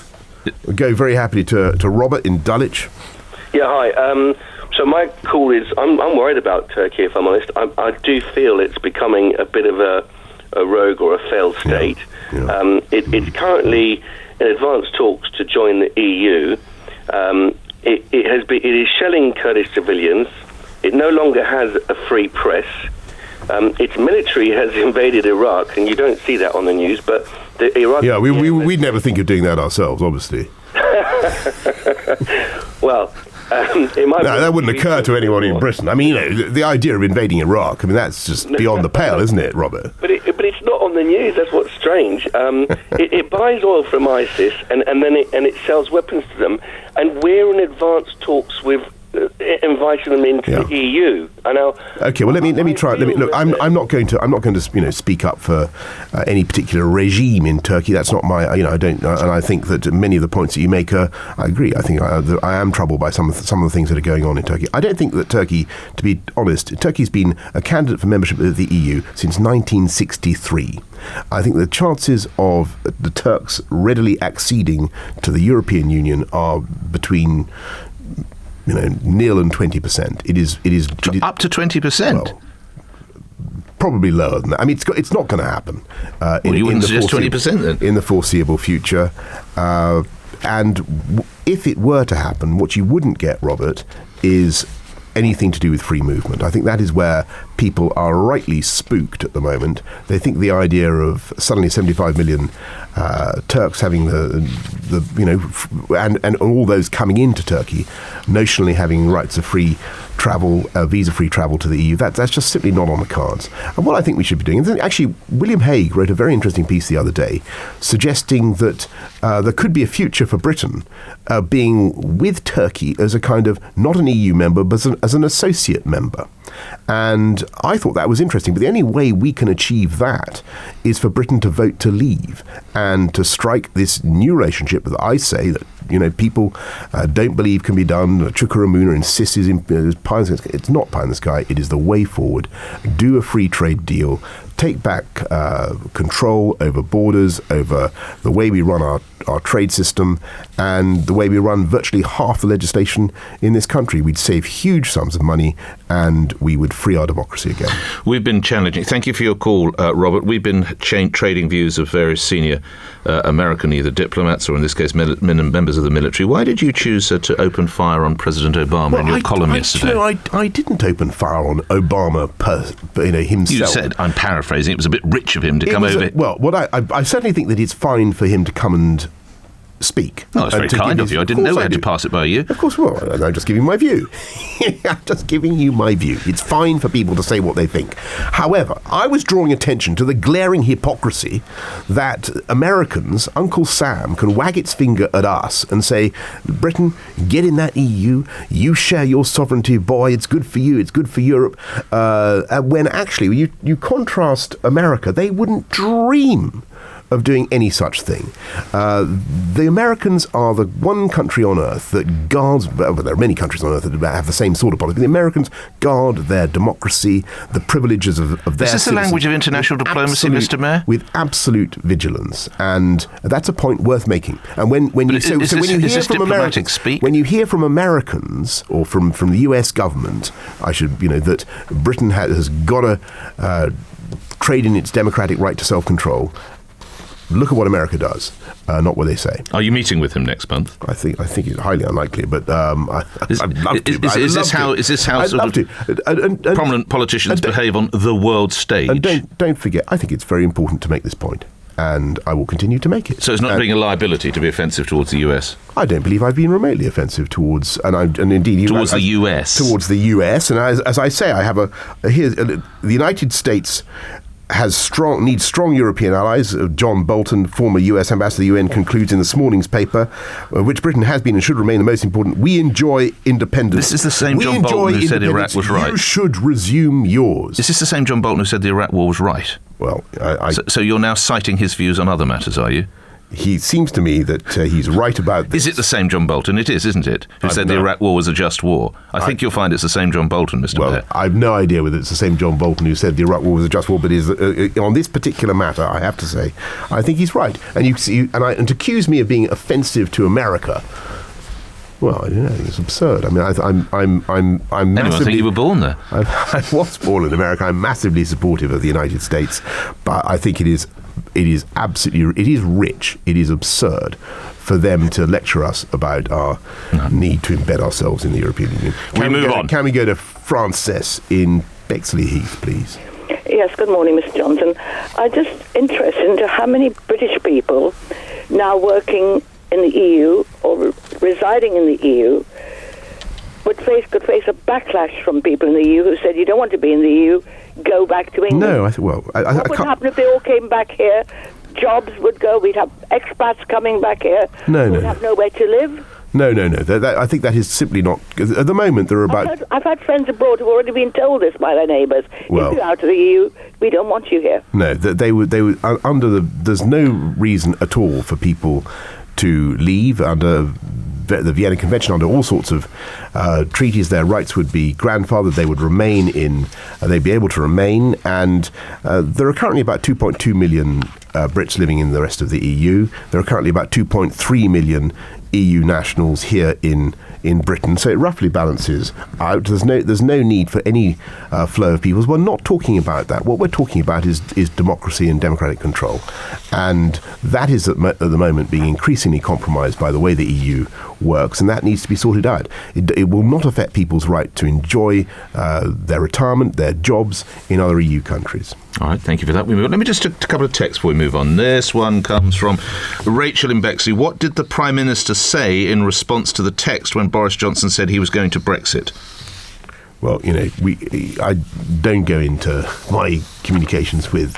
We'll go very happily to Robert in Dulwich. Yeah, hi. So my call is, I'm worried about Turkey, if I'm honest. I do feel it's becoming a bit of a rogue or a failed state. Yeah. It's currently in advanced talks to join the EU. It is shelling Kurdish civilians. It no longer has a free press. Its military has invaded Iraq, and you don't see that on the news, but the Iraq... Yeah, we'd never think of doing that ourselves, obviously. Well... that wouldn't occur to anyone in Britain. I mean, the idea of invading Iraq, I mean, that's just beyond the pale, isn't it, Robert? But it's not on the news. That's what's strange. It buys oil from ISIS and then it sells weapons to them, and we're in advanced talks with inviting them into the EU. Okay, well, let me try. Look. I'm not going to speak up for any particular regime in Turkey. That's not my. I don't. And I think that many of the points that you make I agree. I think I am troubled by some of the things that are going on in Turkey. I don't think that Turkey, to be honest, Turkey's been a candidate for membership of the EU since 1963. I think the chances of the Turks readily acceding to the European Union are between 0 and 20%. It is up to 20%. Well, probably lower than that. I mean, it's not going to happen. You wouldn't suggest 20% then? In the foreseeable future. And if it were to happen, what you wouldn't get, Robert, is anything to do with free movement. I think that is where people are rightly spooked at the moment. They think the idea of suddenly 75 million Turks having and all those coming into Turkey notionally having rights of free travel, visa-free travel to the EU, that's just simply not on the cards. And what I think we should be doing, and actually William Hague wrote a very interesting piece the other day suggesting that there could be a future for Britain being with Turkey as a kind of, not an EU member, but as an associate member. And I thought that was interesting, but the only way we can achieve that is for Britain to vote to leave and to strike this new relationship that I say that people don't believe can be done. Chukwuemeka insists is pie in the sky. It's not pie in the sky. It is the way forward. Do a free trade deal. Take back control over borders, over the way we run our trade system, and the way we run virtually half the legislation in this country. We'd save huge sums of money, and we would free our democracy again. We've been challenging. Thank you for your call, Robert. We've been trading views of various senior American either diplomats or, in this case, members of the military. Why did you choose to open fire on President Obama in your column yesterday? I didn't open fire on Obama himself. You said, I'm paraphrasing, it was a bit rich of him to come over. I certainly think that it's fine for him to come and speak. Oh, that's very kind of you. I didn't know we had to pass it by you. Of course, well, I'm just giving my view. I'm just giving you my view. It's fine for people to say what they think. However, I was drawing attention to the glaring hypocrisy that Americans, Uncle Sam, can wag its finger at us and say, Britain, get in that EU, you share your sovereignty, boy, it's good for you, it's good for Europe. When actually, you contrast America, they wouldn't dream of doing any such thing. The Americans are the one country on earth that guards, well, there are many countries on earth that have the same sort of policy. The Americans guard their democracy, the privileges of their citizens. Is this the language of international diplomacy, Mr. Mayor? With absolute vigilance, and that's a point worth making. And when you hear from Americans or from the US government, that Britain has got to trade in its democratic right to self-control. Look at what America does, not what they say. Are you meeting with him next month? I think it's highly unlikely, but I'd love to. Is this how prominent politicians behave on the world stage? And don't forget, I think it's very important to make this point, and I will continue to make it. So it's not being a liability to be offensive towards the US? I don't believe I've been remotely offensive towards, towards the US. Towards the US, and as I say, I have the United States needs strong European allies. John Bolton, former US ambassador to the UN, concludes in this morning's paper, which Britain has been and should remain the most important. We enjoy independence. This is the same John Bolton who said Iraq was right. You should resume yours. Is this the same John Bolton who said the Iraq war was right? Well, So you're now citing his views on other matters, are you? He seems to me that he's right about this. Is it the same John Bolton? It is, isn't it? Who said the Iraq war was a just war? I think you'll find it's the same John Bolton, Mr. Mayor. I have no idea whether it's the same John Bolton who said the Iraq war was a just war, but on this particular matter, I have to say, I think he's right. And to accuse me of being offensive to America, well, I don't know. It's absurd. I mean, I'm massively. Anyway, I think you were born there. I was born in America. I'm massively supportive of the United States, but I think it is rich. It is absurd for them to lecture us about our need to embed ourselves in the European Union. Can we go to Frances in Bexley Heath, please? Yes, good morning, Mr. Johnson. I'm just interested into how many British people now working in the EU or residing in the EU could face a backlash from people in the EU who said, you don't want to be in the EU, go back to England. No, what would happen if they all came back here? Jobs would go, we'd have expats coming back here. We'd have nowhere to live. No. I think that is simply not. At the moment, there are about. I've had friends abroad who've already been told this by their neighbours. If you're out of the EU, we don't want you here. No, they would there's no reason at all for people to leave under the Vienna Convention. Under all sorts of treaties, their rights would be grandfathered. They would remain they'd be able to remain. And there are currently about 2.2 million Brits living in the rest of the EU. There are currently about 2.3 million EU nationals here in Britain, so it roughly balances out. There's no need for any flow of people. We're not talking about that. What we're talking about is democracy and democratic control, and that is at the moment being increasingly compromised by the way the EU works, and that needs to be sorted out. It will not affect people's right to enjoy their retirement, their jobs in other EU countries. All right, thank you for that. Let me just a couple of texts before we move on. This one comes from Rachel in Bexley. What did the Prime Minister say in response to the text when Boris Johnson said he was going to Brexit? Well, I don't go into my communications with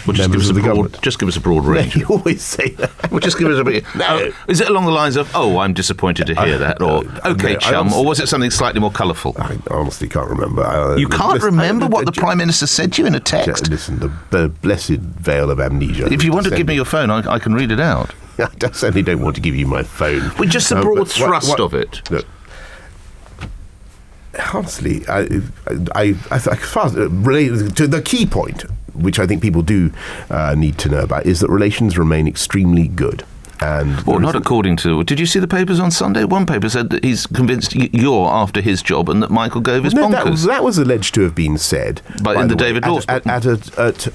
members of the government. Just give us a broad range. No, you always say that. Well, just give us a bit. No. Is it along the lines of, I'm disappointed to hear that, or chum, or was it something slightly more colourful? I honestly can't remember. You can't remember what the Prime Minister said to you in a text? Listen, the blessed veil of amnesia. If you want to give me your phone, I can read it out. I certainly don't want to give you my phone. Well, just the broad thrust of it. Look, honestly, as far as related to the key point, which I think people do need to know about, is that relations remain extremely good. Well, not according to... Did you see the papers on Sunday? One paper said that he's convinced you're after his job and that Michael Gove is bonkers. That was alleged to have been said. But in the David Law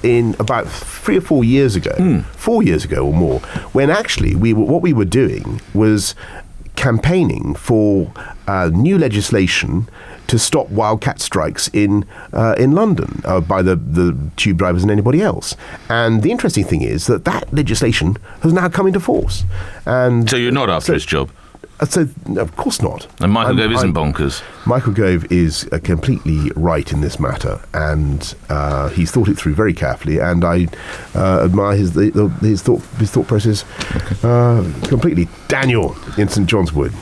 in about 3 or 4 years ago, 4 years ago or more, when actually what we were doing was campaigning for new legislation to stop wildcat strikes in London by the tube drivers and anybody else. And the interesting thing is that legislation has now come into force. And so you're not after his job? So, no, of course not. And Michael Gove isn't bonkers. Michael Gove is completely right in this matter, and he's thought it through very carefully, and I admire his thought process completely. Daniel in St John's Wood.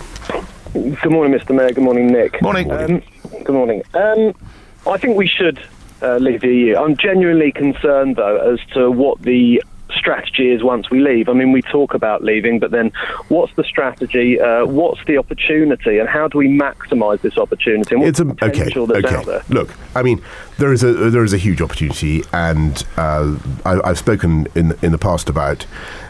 Good morning, Mr. Mayor. Good morning, Nick. Morning. Good morning. I think we should leave the EU. I'm genuinely concerned, though, as to what the strategy is once we leave. I mean, we talk about leaving, but then what's the strategy? What's the opportunity, and how do we maximise this opportunity? And what's the potential that's out there? Look, I mean, there is a huge opportunity, and I've spoken in the past about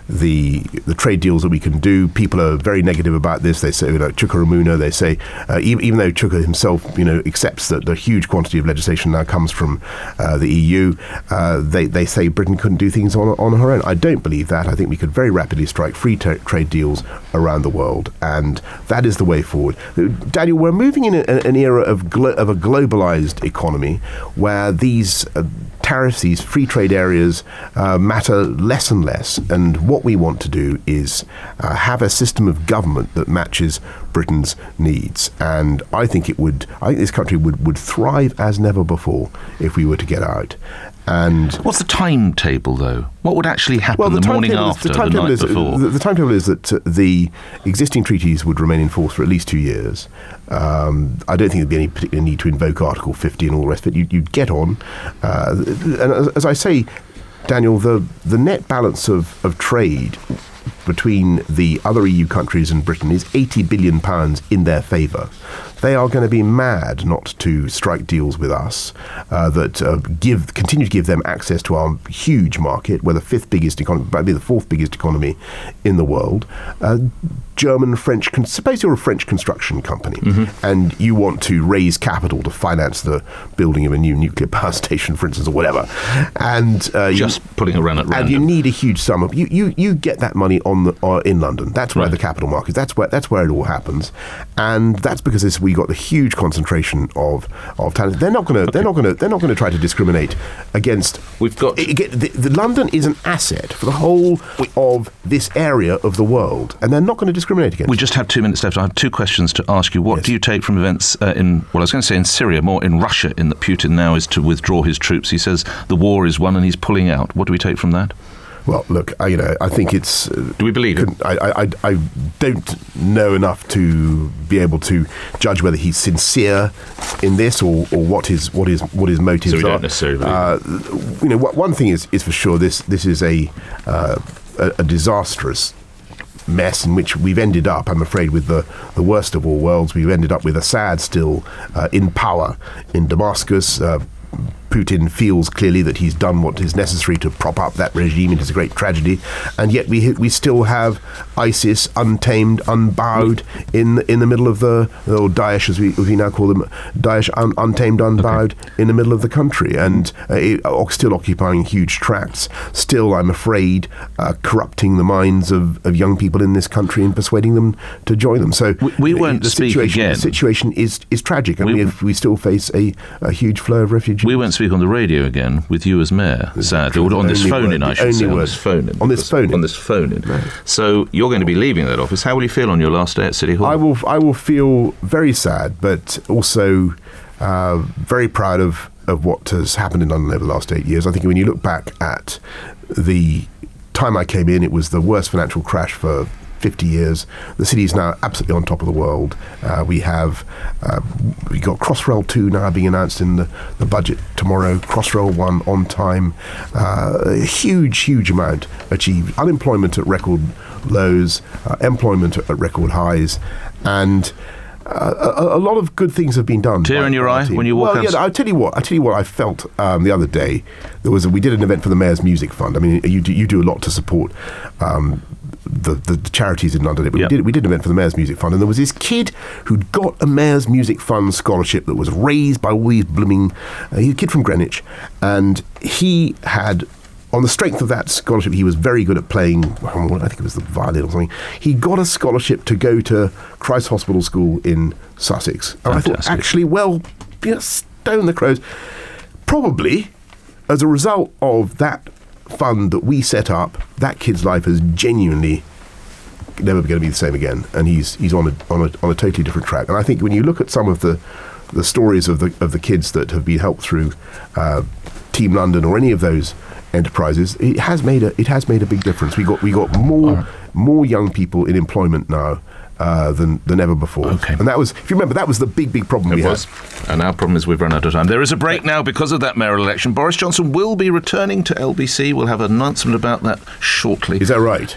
the trade deals that we can do. People are very negative about this. They say, Chuka Umunna, they say, even though Chuka himself, accepts that the huge quantity of legislation now comes from the EU, they say Britain couldn't do things on her own. I don't believe that. I think we could very rapidly strike free trade deals around the world, and that is the way forward. Daniel, we're moving in an era of a globalized economy where these tariffs, these free trade areas matter less and less, and what we want to do is have a system of government that matches Britain's needs. And I think this country would thrive as never before if we were to get out. And what's the timetable, though? What would actually happen the morning after, the night before? The timetable is that the existing treaties would remain in force for at least 2 years. I don't think there'd be any particular need to invoke Article 50 and all the rest of it. You'd get on. And as I say, Daniel, the net balance of trade between the other EU countries and Britain is £80 billion in their favour. They are going to be mad not to strike deals with us that continue to give them access to our huge market. We're the fifth biggest economy, maybe the fourth biggest economy in the world. German, French. Suppose you're a French construction company and you want to raise capital to finance the building of a new nuclear power station, for instance, or whatever, and putting a run at random. And you need a huge sum of you get that money in London. That's where the capital market. That's where it all happens, and that's because we got the huge concentration of talent. They're not going to try to discriminate against. We've got the London is an asset for the whole of this area of the world, and they're not going to discriminate against. We just have 2 minutes left. I have 2 questions to ask you. What do you take from events I was going to say in Syria, more in Russia, in that Putin now is to withdraw his troops? He says the war is won and he's pulling out. What do we take from that? Well, look, I think it's... do we believe it? I don't know enough to be able to judge whether he's sincere in this or what his motives are. So we don't necessarily believe it. One thing is for sure, this is a disastrous mess in which we've ended up, I'm afraid, with the worst of all worlds. We've ended up with Assad still in power in Damascus. Putin feels clearly that he's done what is necessary to prop up that regime. It is a great tragedy, and yet we still have ISIS untamed, unbowed in the middle of or Daesh, as we now call them, Daesh untamed, unbowed in the middle of the country, and still occupying huge tracts. Still, I'm afraid, corrupting the minds of young people in this country and persuading them to join them. So we won't speak again. The situation is tragic, and we still face a huge flow of refugees. We won't speak on the radio again with you as mayor, sadly, or on this phone-in, I should say. On this phone-in. Right. So you're going to be leaving that office. How will you feel on your last day at City Hall? I will feel very sad, but also very proud of what has happened in London over the last 8 years. I think when you look back at the time I came in, it was the worst financial crash for 50 years. The city is now absolutely on top of the world. We got Crossrail 2 now being announced in the budget tomorrow. Crossrail 1 on time. A huge amount achieved. Unemployment at record lows, employment at record highs, and a lot of good things have been done. Tear in your eye when you walk out? Yeah, I'll tell you what I felt the other day. We did an event for the Mayor's Music Fund. I mean, you do a lot to support the charities in London. But we did an event for the Mayor's Music Fund, and there was this kid who'd got a Mayor's Music Fund scholarship that was raised by all these blooming... he's a kid from Greenwich, and he had on the strength of that scholarship, he was very good at playing, I think it was the violin or something. He got a scholarship to go to Christ Hospital School in Sussex. And I thought, actually, well, stone the crows. Probably, as a result of that fund that we set up, that kid's life has genuinely never going to be the same again, and he's on a totally different track. And I think when you look at some of the stories of the kids that have been helped through Team London or any of those enterprises, it has made a big difference. We got more young people in employment now than ever before. Okay. And that was, if you remember, that was the big problem we had. And our problem is we've run out of time. There is a break now because of that mayoral election. Boris Johnson will be returning to LBC. We'll have an announcement about that shortly. Is that right?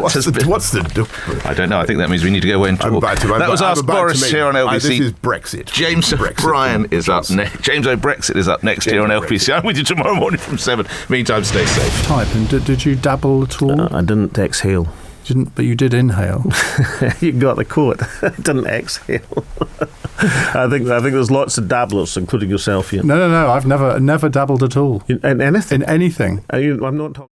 What's the I don't know. I think that means we need to go away and talk. That was Ask Boris here on LBC. This is Brexit. James O'Brien is up next. James O'Brexit is up next here on LBC. I'm with you tomorrow morning from 7. Meantime, stay safe. Type. And did you dabble at all? I didn't exhale. But you did inhale. You got the quote. Didn't exhale. I think there's lots of dabblers, including yourself. No. I've never dabbled at all. In anything. In anything. I'm not talking.